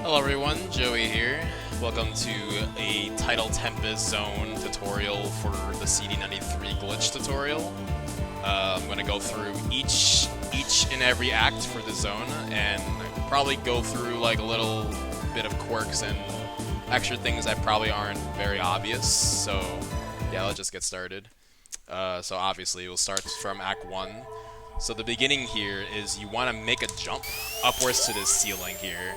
Hello everyone, Joey here. Welcome to a Tidal Tempest Zone tutorial for the CD93 glitch tutorial. I'm going to go through each and every act for the zone and probably go through like a little bit of quirks and extra things that probably aren't very obvious. So yeah, let's just get started. So obviously we'll start from Act 1. So the beginning here is you want to make a jump upwards to this ceiling here.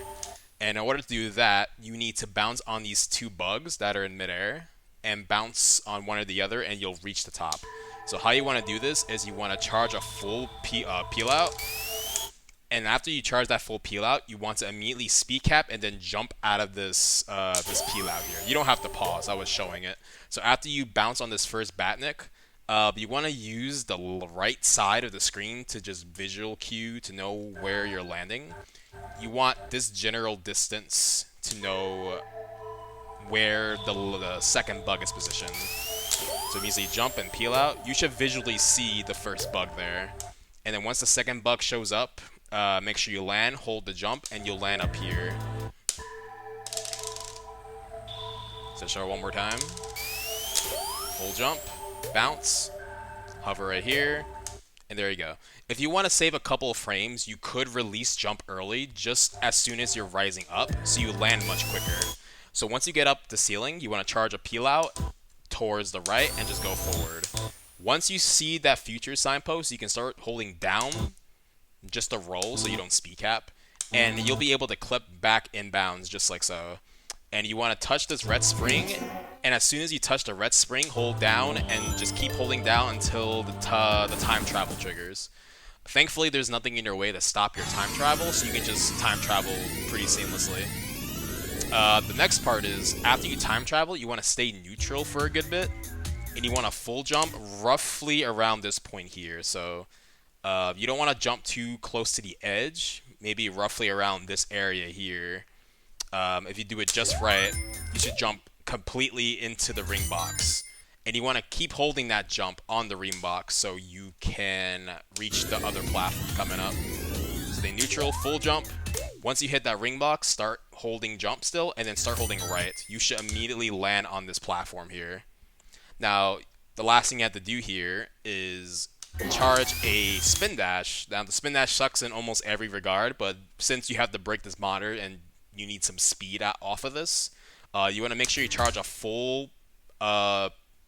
And in order to do that, you need to bounce on these two bugs that are in midair and bounce on one or the other and you'll reach the top. So how you want to do this is you want to charge a full peel out. And after you charge that full peel out, you want to immediately speed cap and then jump out of this peel out here. You don't have to pause, I was showing it. So after you bounce on this first Batnik, you want to use the right side of the screen to just visual cue to know where you're landing. You want this general distance to know where the second bug is positioned. So it means you jump and peel out. You should visually see the first bug there. And then once the second bug shows up, make sure you land, hold the jump, and you'll land up here. So show it one more time. Hold jump, bounce, hover right here, and there you go. If you want to save a couple of frames, you could release jump early just as soon as you're rising up, so you land much quicker. So once you get up the ceiling, you want to charge a peel out towards the right and just go forward. Once you see that future signpost, you can start holding down just to roll so you don't speed cap, and you'll be able to clip back inbounds just like so. And you want to touch this red spring, and as soon as you touch the red spring, hold down and just keep holding down until the time travel triggers. Thankfully, there's nothing in your way to stop your time travel, so you can just time travel pretty seamlessly. The next part is, after you time travel, you want to stay neutral for a good bit, and you want to full jump roughly around this point here. So you don't want to jump too close to the edge, maybe roughly around this area here. If you do it just right, you should jump completely into the ring box. And you want to keep holding that jump on the ring box so you can reach the other platform coming up. Stay neutral, full jump. Once you hit that ring box, start holding jump still, and then start holding right. You should immediately land on this platform here. Now, the last thing you have to do here is charge a spin dash. Now, the spin dash sucks in almost every regard, but since you have to break this monitor and you need some speed off of this, you want to make sure you charge a full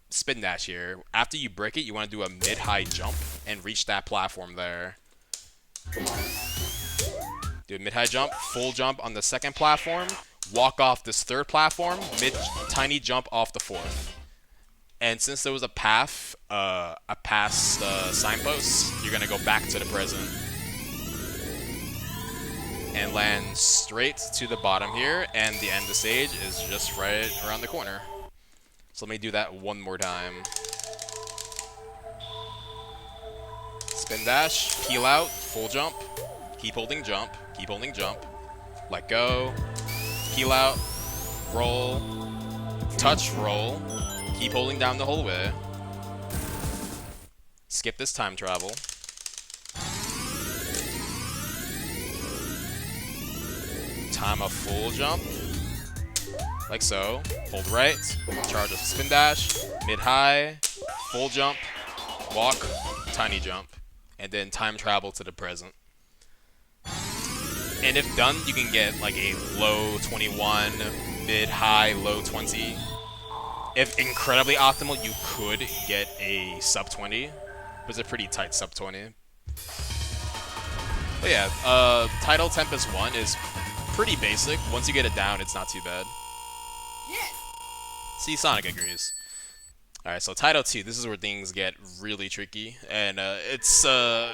spin dash here. After you break it, you want to do a mid-high jump and reach that platform there. Do a mid-high jump, full jump on the second platform, walk off this third platform, tiny jump off the fourth. And since there was a path, past signpost, you're going to go back to the present and land straight to the bottom here, and the end of the stage is just right around the corner. So let me do that one more time. Spin dash, peel out, full jump, keep holding jump, let go, peel out, roll, touch, roll, keep holding down the whole way, skip this time travel, time a full jump, like so, hold right, charge a spin dash, mid-high, full jump, walk, tiny jump, and then time travel to the present. And if done, you can get like a low 21, mid-high, low 20. If incredibly optimal, you could get a sub 20, but it's a pretty tight sub 20. But yeah, Tidal Tempest 1 is pretty basic. Once you get it down, it's not too bad. See, Sonic agrees. Alright, so Tidal 2, this is where things get really tricky, and it's an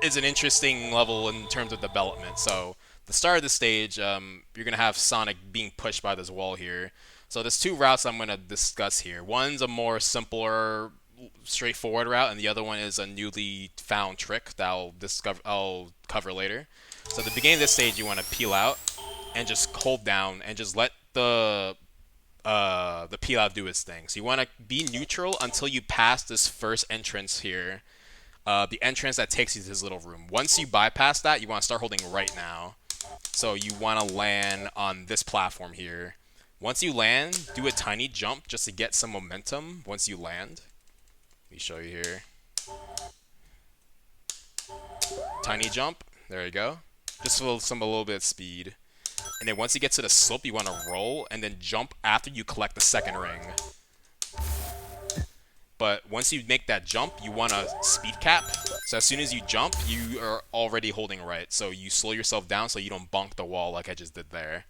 interesting level in terms of development. So, the start of the stage, you're going to have Sonic being pushed by this wall here. So there's two routes I'm going to discuss here. One's a more simpler, straightforward route, and the other one is a newly found trick that I'll cover later. So at the beginning of this stage, you want to peel out and just hold down and just let the peel out do its thing. So you want to be neutral until you pass this first entrance here. The entrance that takes you to this little room. Once you bypass that, you want to start holding right now. So you want to land on this platform here. Once you land, do a tiny jump just to get some momentum once you land. Let me show you here. Tiny jump. There you go. Just a little bit of speed. And then once you get to the slope, you want to roll and then jump after you collect the second ring. But once you make that jump, you want a speed cap. So as soon as you jump, you are already holding right. So you slow yourself down so you don't bonk the wall like I just did there.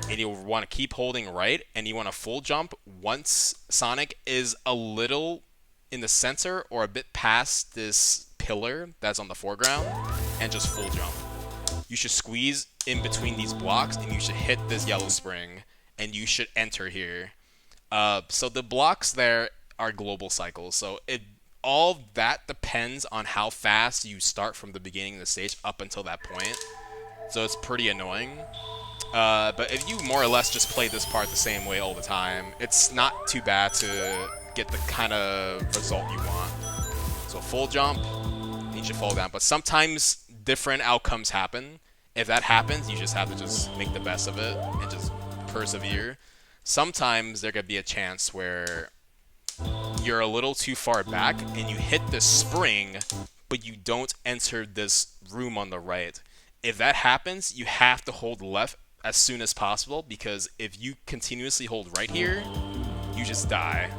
And you'll want to keep holding right, and you want to full jump once Sonic is a little in the center or a bit past this pillar that's on the foreground, and just full jump. You should squeeze in between these blocks, and you should hit this yellow spring, and you should enter here. So the blocks there are global cycles, so all that depends on how fast you start from the beginning of the stage up until that point. So it's pretty annoying. But if you more or less just play this part the same way all the time, it's not too bad to get the kind of result you want. So full jump, you should fall down. But sometimes different outcomes happen. If that happens, you just have to just make the best of it and just persevere. Sometimes there could be a chance where you're a little too far back and you hit the spring, but you don't enter this room on the right. If that happens, you have to hold left as soon as possible, because if you continuously hold right here, you just die.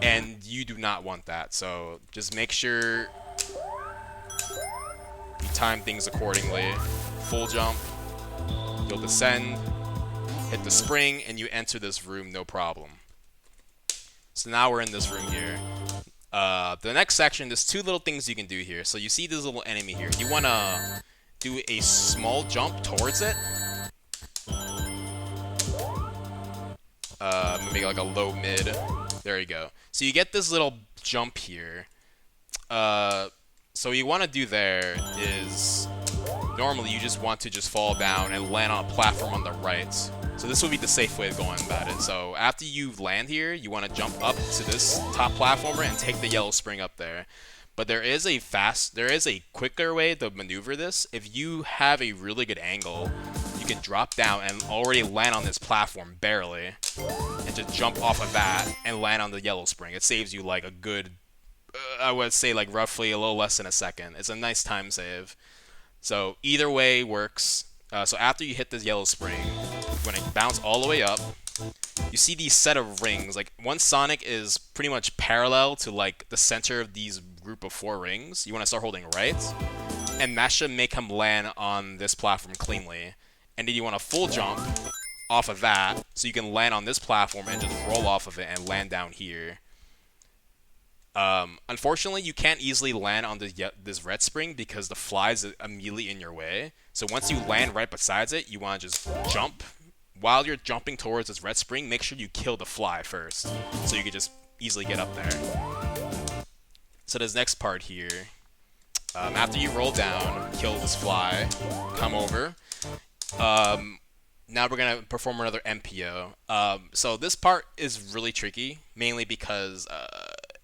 And you do not want that. So just make sure you time things accordingly. Full jump, you'll descend, hit the spring, and you enter this room no problem. So now we're in this room here. The next section, there's two little things you can do here. So you see this little enemy here. You want to do a small jump towards it. Make like a low mid. There you go. So you get this little jump here. So what you want to do there is, normally you just want to just fall down and land on a platform on the right. So this would be the safe way of going about it. So after you land here, you want to jump up to this top platformer and take the yellow spring up there. But there is a quicker way to maneuver this. If you have a really good angle, you can drop down and already land on this platform barely, and just jump off of that and land on the yellow spring. It saves you like a good, I would say like roughly a little less than a second. It's a nice time save. So either way works. So after you hit this yellow spring, when it bounce all the way up, you see these set of rings. Like once Sonic is pretty much parallel to like the center of these group of 4 rings, you want to start holding right, and that should make him land on this platform cleanly. And then you want to full jump off of that, so you can land on this platform and just roll off of it and land down here. Unfortunately, you can't easily land on this red spring because the fly is immediately in your way. So once you land right besides it, you want to just jump. While you're jumping towards this red spring, make sure you kill the fly first, so you can just easily get up there. So this next part here, after you roll down, kill this fly, come over. Now we're going to perform another MPO. So this part is really tricky, mainly because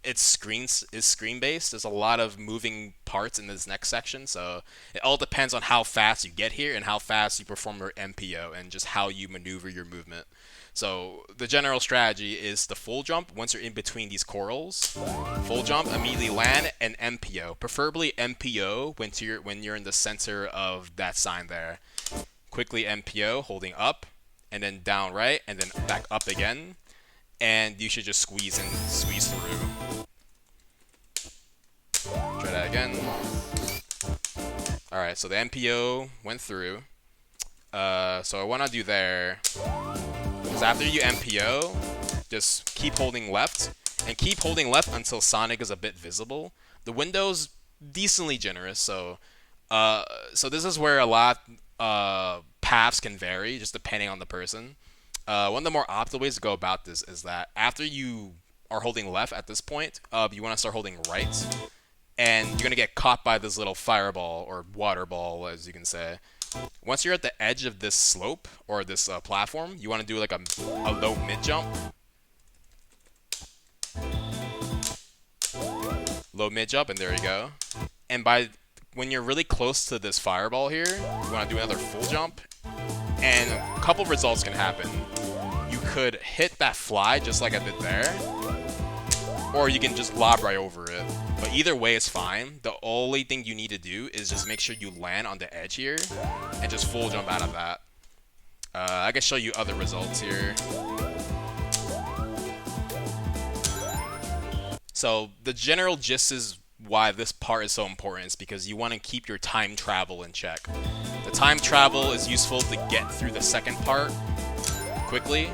it's screen-based. There's a lot of moving parts in this next section, so it all depends on how fast you get here and how fast you perform your MPO and just how you maneuver your movement. So the general strategy is the full jump once you're in between these corals. Full jump, immediately land, and MPO. Preferably MPO when you're in the center of that sign there. Quickly MPO, holding up, and then down right, and then back up again. And you should just squeeze through. Try that again. Alright, so the MPO went through. So I want to do there, because after you MPO, just keep holding left, and keep holding left until Sonic is a bit visible. The window's decently generous, so this is where a lot paths can vary, just depending on the person. One of the more optimal ways to go about this is that after you are holding left at this point, you want to start holding right, and you're going to get caught by this little fireball, or water ball, as you can say. Once you're at the edge of this slope, or this platform, you want to do like a low mid-jump. Low mid-jump, and there you go. And by when you're really close to this fireball here, you want to do another full jump, and a couple results can happen. You could hit that fly just like I did there, or you can just lob right over it. But either way is fine. The only thing you need to do is just make sure you land on the edge here, and just full jump out of that. I can show you other results here. So the general gist is why this part is so important is because you want to keep your time travel in check. The time travel is useful to get through the second part quickly,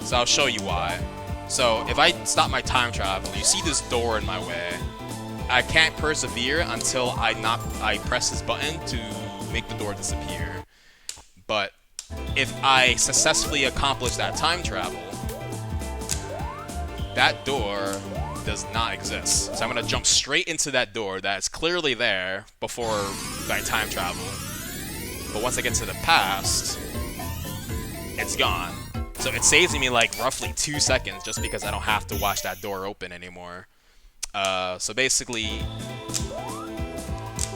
so I'll show you why. So if I stop my time travel, you see this door in my way. I can't persevere until I press this button to make the door disappear. But if I successfully accomplish that time travel, that door does not exist. So I'm going to jump straight into that door that's clearly there before I time travel. But once I get to the past, it's gone. So it saves me like roughly 2 seconds just because I don't have to watch that door open anymore. So basically,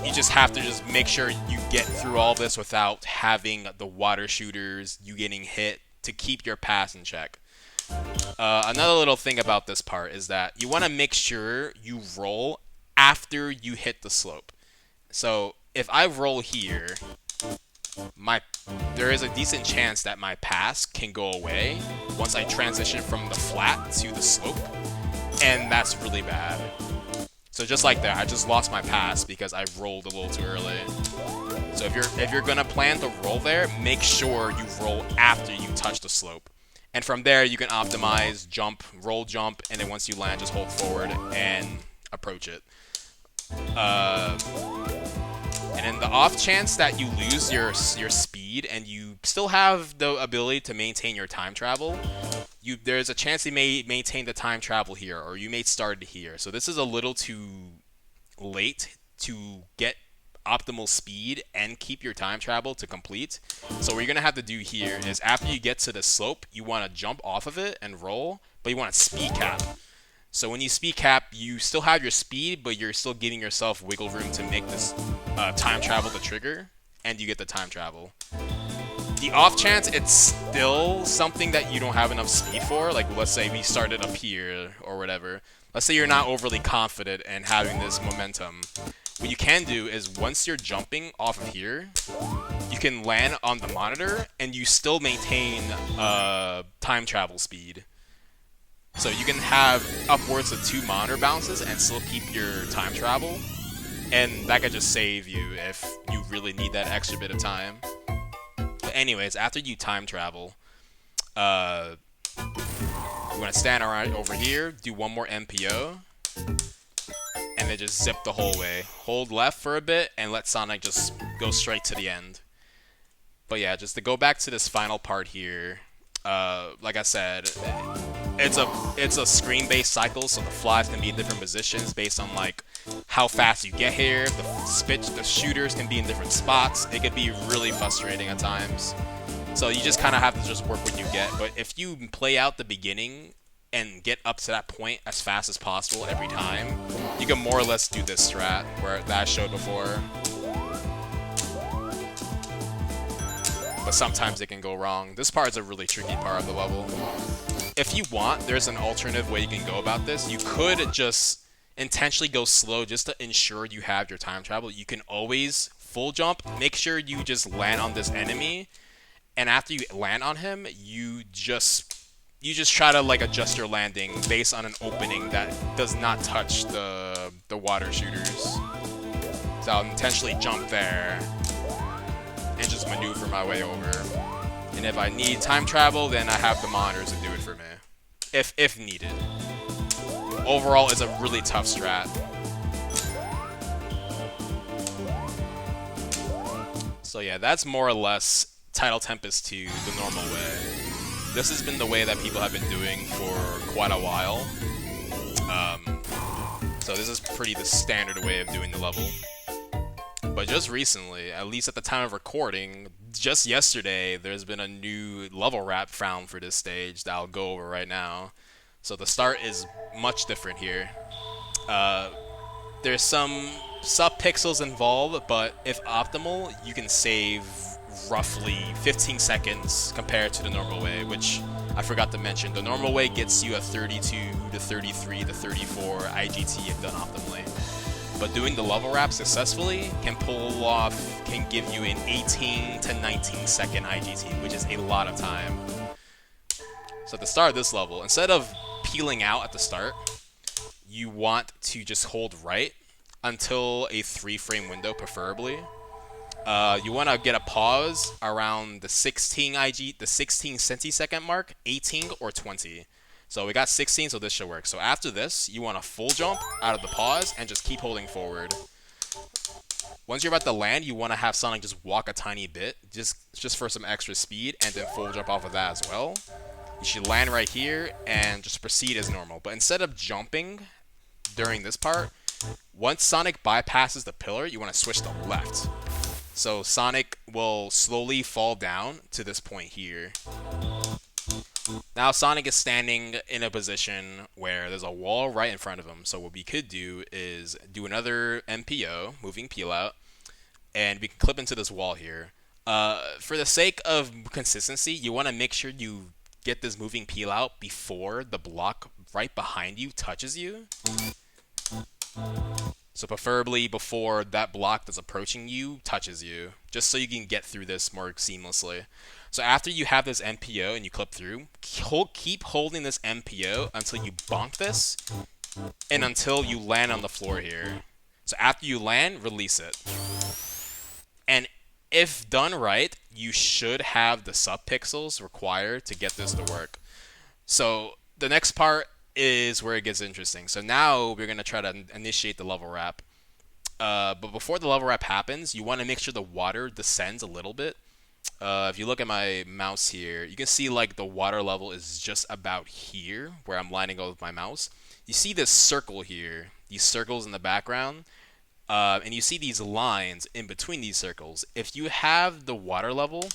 you just have to just make sure you get through all this without having the water shooters, you getting hit, to keep your pass in check. Another little thing about this part is that you want to make sure you roll after you hit the slope. So if I roll here, there is a decent chance that my pass can go away once I transition from the flat to the slope, and that's really bad. So just like that, I just lost my pass because I rolled a little too early. So if you're gonna plan to roll there, make sure you roll after you touch the slope. And from there, you can optimize, jump, roll, jump, and then once you land, just hold forward and approach it. And in the off chance that you lose your speed and you still have the ability to maintain your time travel, there's a chance you may maintain the time travel here, or you may start it here. So this is a little too late to get optimal speed and keep your time travel to complete. So what you're gonna have to do here is after you get to the slope, you want to jump off of it and roll, but you want to speed cap. So when you speed cap, you still have your speed, but you're still giving yourself wiggle room to make this time travel to trigger, and you get the time travel. The off chance it's still something that you don't have enough speed for, like let's say we started up here or whatever. Let's say you're not overly confident in having this momentum. What you can do is once you're jumping off of here, you can land on the monitor and you still maintain time travel speed. So you can have upwards of 2 monitor bounces and still keep your time travel. And that could just save you if you really need that extra bit of time. But anyways, after you time travel, you want to stand right over here, do one more MPO, and then just zip the whole way. Hold left for a bit and let Sonic just go straight to the end. But yeah, just to go back to this final part here, like I said, it's a screen-based cycle, so the flies can be in different positions based on like how fast you get here. The shooters can be in different spots. It could be really frustrating at times. So you just kind of have to just work what you get. But if you play out the beginning and get up to that point as fast as possible every time, you can more or less do this strat that I showed before. But sometimes it can go wrong. This part is a really tricky part of the level. If you want, there's an alternative way you can go about this. You could just intentionally go slow just to ensure you have your time travel. You can always full jump, make sure you just land on this enemy, and after you land on him, you just try to like adjust your landing based on an opening that does not touch the water shooters. So I'll intentionally jump there and just maneuver my way over. And if I need time travel, then I have the monitors to do it for me, if needed. Overall, it's a really tough strat. So yeah, that's more or less Tidal Tempest 2 the normal way. This has been the way that people have been doing for quite a while. So this is pretty the standard way of doing the level. But just recently, at least at the time of recording, just yesterday, there's been a new level wrap found for this stage that I'll go over right now. So the start is much different here. There's some Subpixels involved, but if optimal, you can save roughly 15 seconds compared to the normal way, which I forgot to mention. The normal way gets you a 32 to 33 to 34 IGT if done optimally. But doing the level wrap successfully can give you an 18 to 19 second IGT, which is a lot of time. So at the start of this level, instead of peeling out at the start, you want to just hold right until a 3-frame window, preferably. You want to get a pause around the 16 centisecond mark, 18 or 20. So we got 16, so this should work. So after this, you want to full jump out of the pause and just keep holding forward. Once you're about to land, you want to have Sonic just walk a tiny bit, just for some extra speed, and then full jump off of that as well. You should land right here and just proceed as normal. But instead of jumping during this part, once Sonic bypasses the pillar, you want to switch to left. So Sonic will slowly fall down to this point here. Now Sonic is standing in a position where there's a wall right in front of him. So what we could do is do another MPO, moving peel out, and we can clip into this wall here. For the sake of consistency, you want to make sure you get this moving peel out before the block right behind you touches you. So preferably before that block that's approaching you touches you, just so you can get through this more seamlessly. So after you have this MPO and you clip through, keep holding this MPO until you bonk this, and until you land on the floor here. So after you land, release it. And if done right, you should have the subpixels required to get this to work. So the next part is where it gets interesting. So now we're going to try to initiate the level wrap. But before the level wrap happens, you want to make sure the water descends a little bit. If you look at my mouse here, you can see like the water level is just about here where I'm lining up with my mouse. You see this circle here, these circles in the background, and you see these lines in between these circles. If you have the water level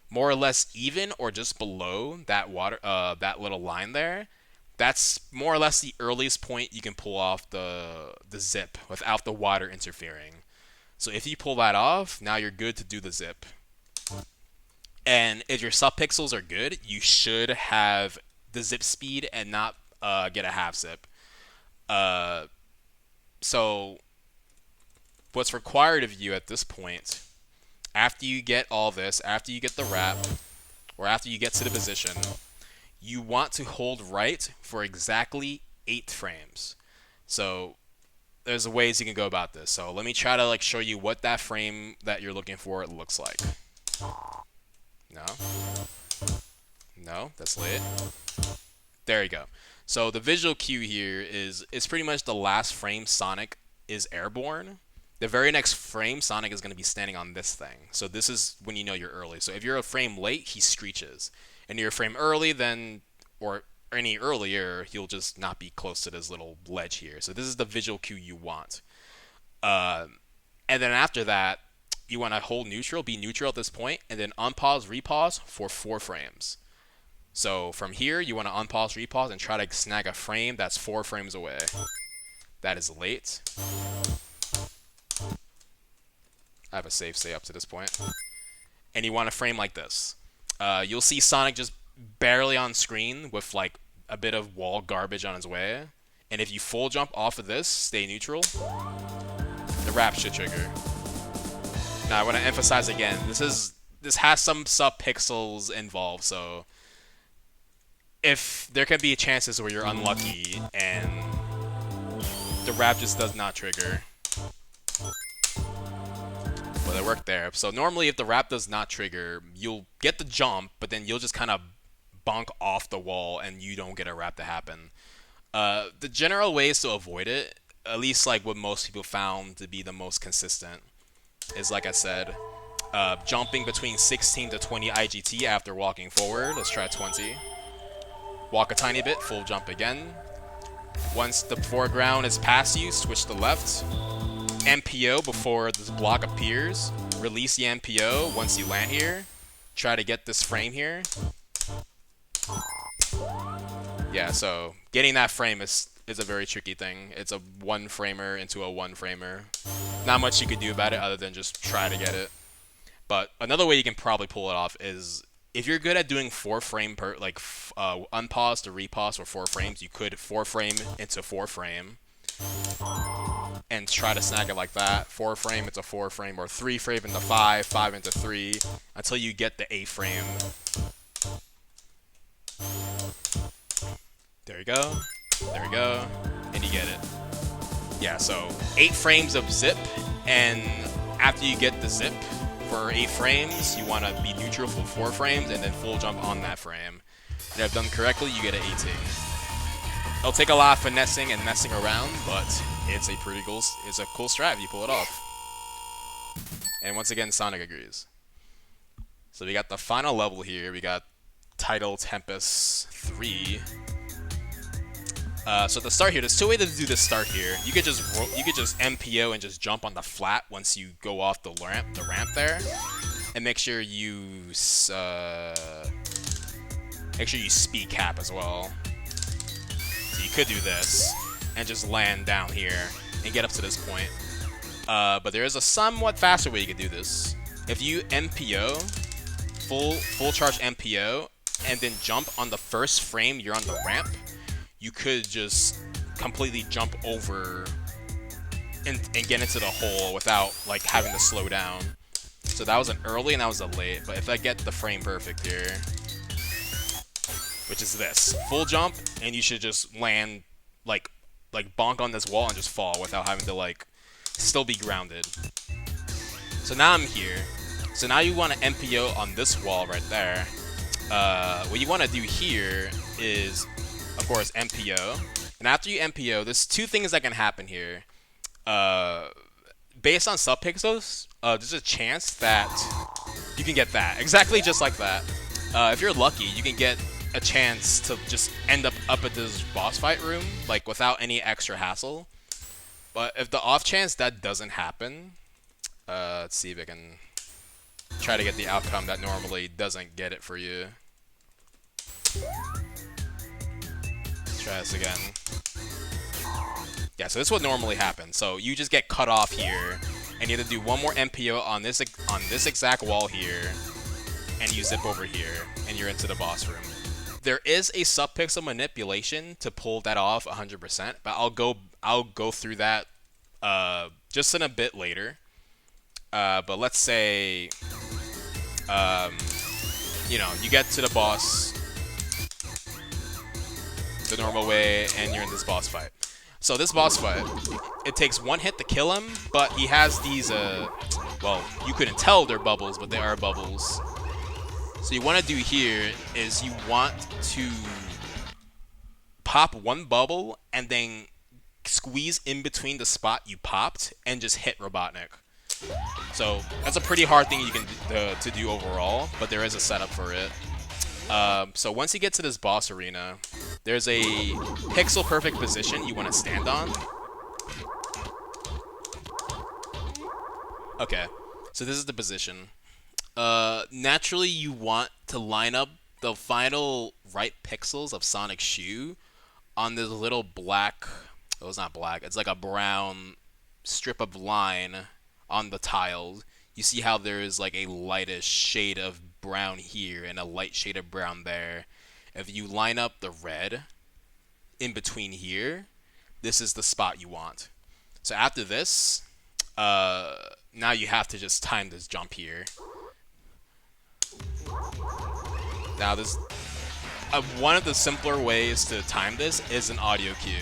more or less even or just below that that little line there, that's more or less the earliest point you can pull off the zip without the water interfering. So if you pull that off, now you're good to do the zip. And if your subpixels are good, you should have the zip speed and not get a half zip. So what's required of you at this point, after you get all this, after you get the wrap, or after you get to the position, you want to hold right for exactly 8 frames. So there's ways you can go about this. So let me try to like show you what that frame that you're looking for looks like. No, that's late. There you go. So the visual cue here is pretty much the last frame Sonic is airborne. The very next frame, Sonic is going to be standing on this thing. So this is when you know you're early. So if you're a frame late, he screeches. And you're a frame early, then, or any earlier, he'll just not be close to this little ledge here. So this is the visual cue you want. And then after that, you want to hold neutral, be neutral at this point, and then unpause, repause for 4 frames. So from here, you want to unpause, repause, and try to snag a frame that's 4 frames away. That is late. I have a save stay up to this point. And you want to frame like this. You'll see Sonic just barely on screen with like a bit of wall garbage on his way. And if you full jump off of this, stay neutral, the wrap should trigger. Now I want to emphasize again, this has some subpixels involved, so if there can be chances where you're unlucky and the wrap just does not trigger. But it worked there. So normally if the wrap does not trigger, you'll get the jump, but then you'll just kind of bonk off the wall and you don't get a wrap to happen. The general ways to avoid it, at least like what most people found to be the most consistent, is like I said, jumping between 16 to 20 IGT after walking forward. Let's try 20. Walk a tiny bit, full jump again. Once the foreground is past you, switch to left. MPO before this block appears. Release the MPO once you land here. Try to get this frame here. Yeah, so getting that frame is is a very tricky thing. It's a one framer into a one framer. Not much you could do about it other than just try to get it. But another way you can probably pull it off is if you're good at doing 4 frame per unpause to repause for 4 frames, you could 4 frame into 4 frame and try to snag it like that. 4 frame into 4 frame or 3 frame into 5, 5 into 3 until you get the 8 frame. There you go. There we go. And you get it. Yeah, so 8 frames of zip, and after you get the zip for 8 frames, you want to be neutral for 4 frames and then full jump on that frame. And if done correctly, you get an 18. It'll take a lot of finessing and messing around, but it's a cool strat if you pull it off. And once again, Sonic agrees. So we got the final level here. We got Tidal Tempest 3. So to start here, there's 2 ways to do this start here. You could just MPO and just jump on the flat once you go off the ramp there, and make sure you speed cap as well. So you could do this and just land down here and get up to this point. But there is a somewhat faster way you can do this. If you MPO, full charge MPO, and then jump on the first frame you're on the ramp, you could just completely jump over and get into the hole without like having to slow down. So that was an early and that was a late. But if I get the frame perfect here, which is this full jump, and you should just land like bonk on this wall and just fall without having to like still be grounded. So now I'm here. So now you want to MPO on this wall right there. What you want to do here is, of course, MPO. And after you MPO, there's 2 things that can happen here. Based on subpixels, there's a chance that you can get that. Exactly just like that. If you're lucky, you can get a chance to just end up at this boss fight room, like without any extra hassle. But if the off chance that doesn't happen, let's see if I can try to get the outcome that normally doesn't get it for you. Let's try this again. Yeah, so this would normally happen. So you just get cut off here, and you have to do 1 more MPO on this exact wall here, and you zip over here, and you're into the boss room. There is a subpixel manipulation to pull that off 100%, but I'll go through that just in a bit later. But let's say, you get to the boss the normal way, and you're in this boss fight. So this boss fight, it takes 1 hit to kill him, but he has these, well, you couldn't tell they're bubbles, but they are bubbles. So you want to do here is you want to pop 1 bubble and then squeeze in between the spot you popped and just hit Robotnik. So that's a pretty hard thing you can to do overall, but there is a setup for it. So once you get to this boss arena, there's a pixel perfect position you want to stand on. Okay, so this is the position. Naturally, you want to line up the final right pixels of Sonic's shoe on this little black, oh, it's not black, it's like a brown strip of line on the tiles. You see how there's like a lightish shade of brown here and a light shade of brown there. If you line up the red in between here, this is the spot you want. So after this, now you have to just time this jump here. Now this, one of the simpler ways to time this is an audio cue.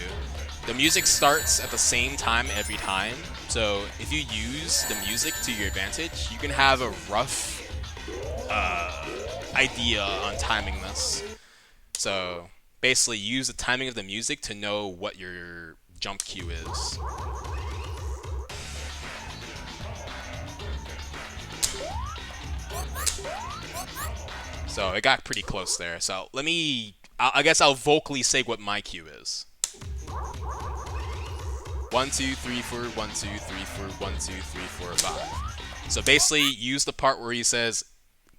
The music starts at the same time every time, so if you use the music to your advantage, you can have a rough idea on timing this. So basically use the timing of the music to know what your jump cue is. So it got pretty close there. So I guess I'll vocally say what my cue is. 1, 2, 3, 4, 1, 2, 3, 4, 1, 2, 3, 4, 5. So basically use the part where he says,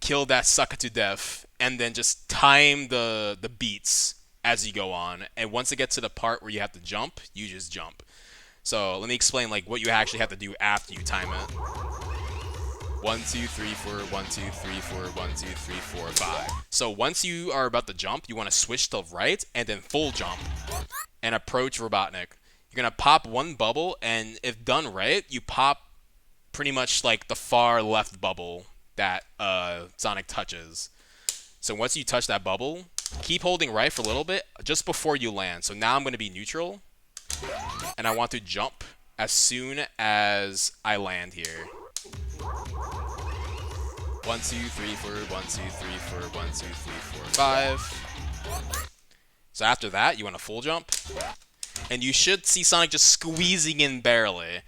kill that sucker to death, and then just time the beats as you go on. And once it gets to the part where you have to jump, you just jump. So let me explain like what you actually have to do after you time it. 1, 2, 3, 4, 1, 2, 3, 4, 1, 2, 3, 4, 5. So once you are about to jump, you want to switch to right and then full jump and approach Robotnik. You're going to pop one bubble, and if done right, you pop pretty much like the far left bubble that Sonic touches. So once you touch that bubble, keep holding right for a little bit just before you land. So now I'm going to be neutral, and I want to jump as soon as I land here. 1, 2, 3, 4, 1, 2, 3, 4, 1, 2, 3, 4, 5. So after that, you want to full jump, and you should see Sonic just squeezing in barely.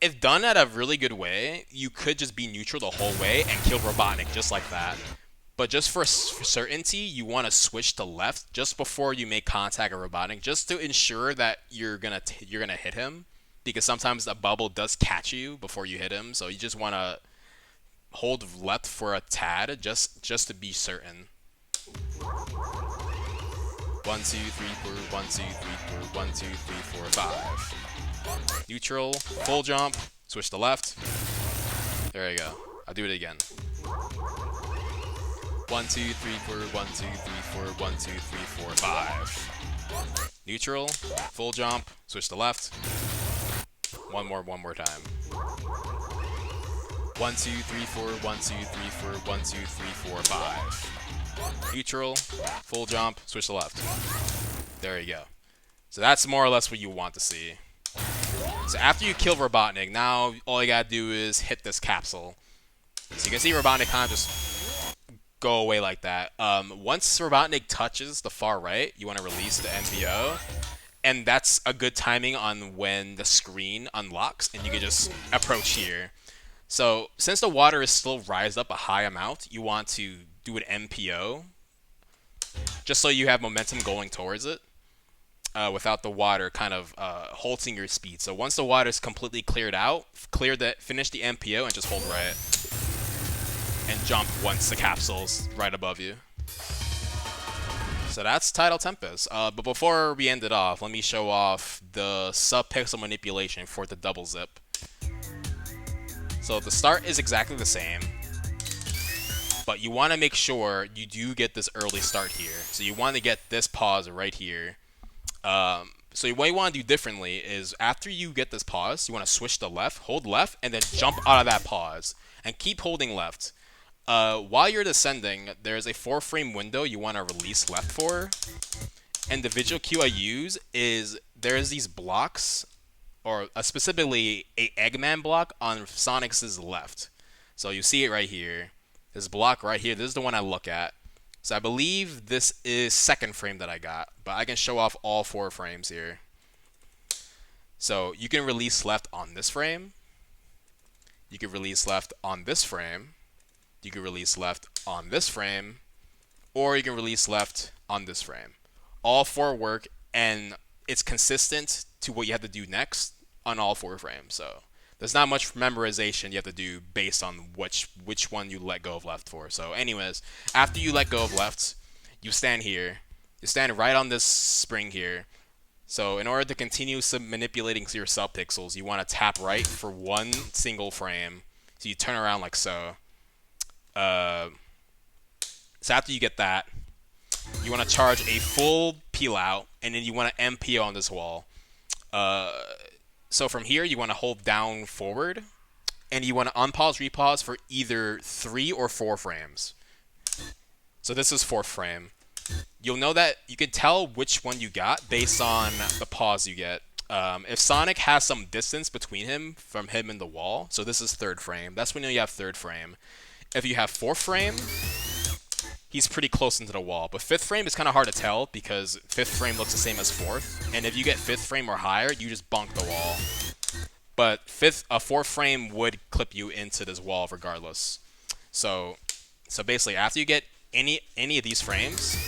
If done at a really good way, you could just be neutral the whole way and kill Robotnik just like that. But just for certainty, you want to switch to left just before you make contact with Robotnik, just to ensure that you're gonna hit him, because sometimes a bubble does catch you before you hit him. So you just want to hold left for a tad, just to be certain. 1, 2, 3, 4, 1, 2, 3, 4, 1, 2, 3, 4, 5. Neutral, full jump, switch to left. There you go. I'll do it again. 1, 2, 3, 4, 1, 2, 3, 4, 1, 2, 3, 4, 5. Neutral, full jump, switch to left. One more time. 1, 2, 3, 4, 1, 2, 3, 4, 1, 2, 3, 4, 5. Neutral, full jump, switch to left. There you go. So that's more or less what you want to see. So after you kill Robotnik, now all you gotta do is hit this capsule. So you can see Robotnik kind of just go away like that. Once Robotnik touches the far right, you want to release the MPO. And that's a good timing on when the screen unlocks, and you can just approach here. So since the water is still rised up a high amount, you want to do an MPO, just so you have momentum going towards it, without the water kind of halting your speed. So once the water is completely cleared out, finish the MPO and just hold right. And jump once the capsule's right above you. So that's Tidal Tempest. But before we end it off, let me show off the Subpixel manipulation for the double zip. So the start is exactly the same, but you want to make sure you do get this early start here. So you want to get this pause right here. So what you want to do differently is after you get this pause, you want to switch to left, hold left, and then jump out of that pause. And keep holding left. While you're descending, there's a 4-frame window you want to release left for. And the visual cue I use is there's these blocks, or specifically a Eggman block on Sonic's left. So you see it right here. This block right here, this is the one I look at. So I believe this is 2nd frame that I got, but I can show off all 4 frames here. So you can release left on this frame. You can release left on this frame. You can release left on this frame, or you can release left on this frame. All 4 work, and it's consistent to what you have to do next on all 4 frames. So there's not much memorization you have to do based on which one you let go of left for. So anyways, after you let go of left, you stand here. You stand right on this spring here. So in order to continue manipulating your subpixels, you want to tap right for 1 single frame. So you turn around like so. So after you get that, you want to charge a full peel out, and then you want to MPO on this wall. So from here, you want to hold down forward, and you want to unpause, repause for either 3 or 4 frames. So this is 4th frame. You'll know that you can tell which one you got based on the pause you get. If Sonic has some distance between him and the wall, so this is 3rd frame. That's when you have 3rd frame. If you have 4th frame, he's pretty close into the wall. But 5th frame is kind of hard to tell because 5th frame looks the same as 4th. And if you get 5th frame or higher, you just bonk the wall. But 4th frame would clip you into this wall regardless. So basically, after you get any of these frames,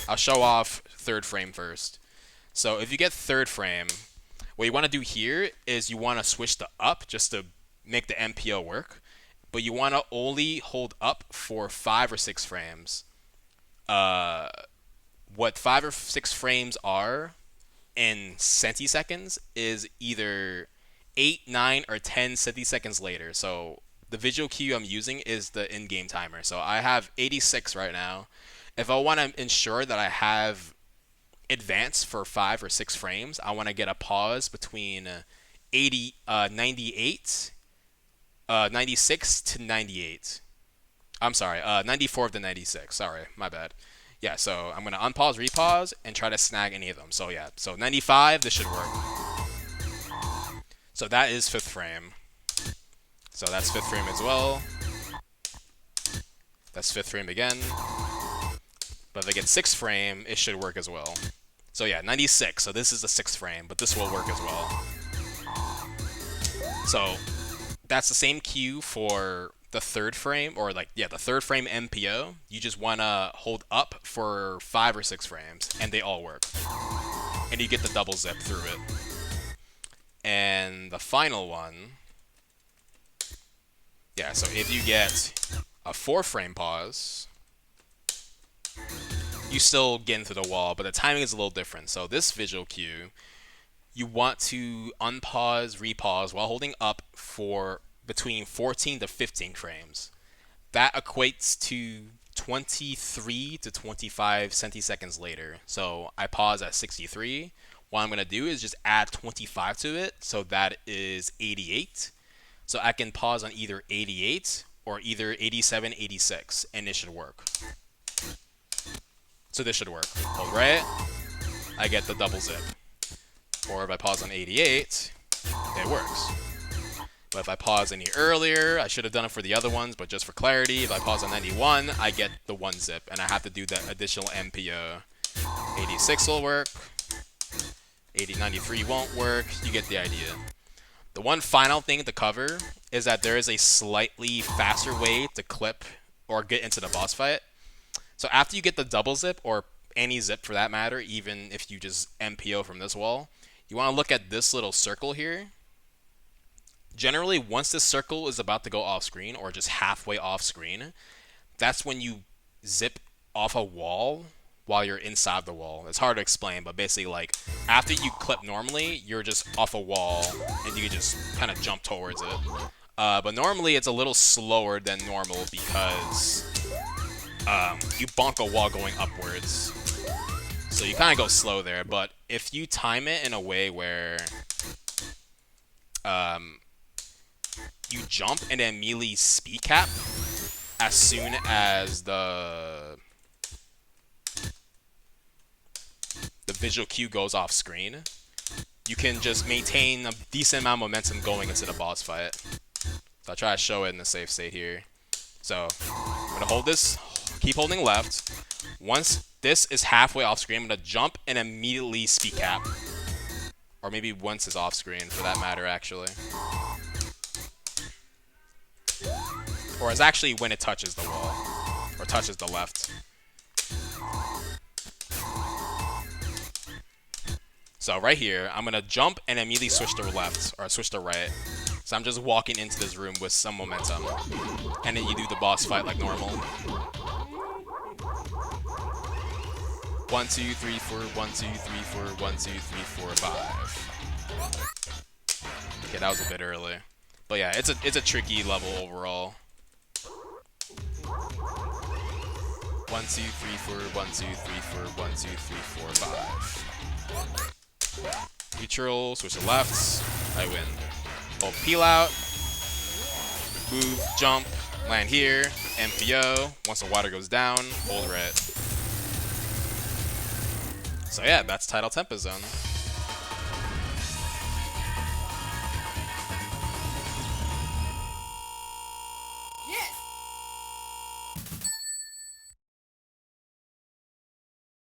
I'll show off 3rd frame first. So if you get 3rd frame, what you want to do here is you want to switch to up just to make the MPO work. But you want to only hold up for 5 or 6 frames. what 5 or 6 frames are in centiseconds is either 8, 9, or 10 centiseconds later. So the visual cue I'm using is the in-game timer. So I have 86 right now. If I want to ensure that I have advance for 5 or 6 frames, I want to get a pause between 96 to 98. I'm sorry, 94 to 96. Sorry, my bad. Yeah, so I'm going to unpause, repause, and try to snag any of them. So yeah, so 95, this should work. So that is 5th frame. So that's 5th frame as well. That's 5th frame again. But if I get 6th frame, it should work as well. So yeah, 96. So this is the 6th frame, but this will work as well. So that's the same cue for the 3rd frame, or like, yeah, the 3rd frame MPO. You just want to hold up for 5 or 6 frames, and they all work. And you get the double zip through it. And the final one, yeah, so if you get a 4 frame pause, you still get into the wall, but the timing is a little different. So this visual cue, you want to unpause, repause while holding up for between 14 to 15 frames. That equates to 23 to 25 centiseconds later. So I pause at 63. What I'm going to do is just add 25 to it, so that is 88. So I can pause on either 88 or either 87, 86, and it should work. So this should work. Hold right, I get the double zip. Or if I pause on 88, it works. But if I pause any earlier, I should have done it for the other ones, but just for clarity, if I pause on 91, I get the 1 zip, and I have to do that additional MPO. 86 will work. 93 won't work. You get the idea. The one final thing to cover is that there is a slightly faster way to clip or get into the boss fight. So after you get the double zip, or any zip for that matter, even if you just MPO from this wall, you want to look at this little circle here. Generally, once this circle is about to go off screen, or just halfway off screen, that's when you zip off a wall while you're inside the wall. It's hard to explain, but basically, like, after you clip normally, you're just off a wall, and you can just kind of jump towards it. But normally, it's a little slower than normal because you bonk a wall going upwards. So you kind of go slow there, but if you time it in a way where you jump and then immediately speed cap as soon as the visual cue goes off screen, you can just maintain a decent amount of momentum going into the boss fight. So I'll try to show it in the safe state here. So I'm going to hold this, keep holding left. Once this is halfway off screen, I'm going to jump and immediately speed cap. Or maybe once it's off screen, for that matter, actually. Or it's actually when it touches the wall. Or touches the left. So right here, I'm going to jump and immediately switch to left, or switch to right. So I'm just walking into this room with some momentum. And then you do the boss fight like normal. 1, 2, 3, 4, 1, 2, 3, 4, 1, 2, 3, 4, 5. Okay, that was a bit early. But yeah, it's a tricky level overall. 1, 2, 3, 4, 1, 2, 3, 4, 1, 2, 3, 4, 5. Neutral, switch to left, I win. Hold peel out, move, jump, land here, MPO. Once the water goes down, hold right. So yeah, that's Tidal Tempest Zone. Yes!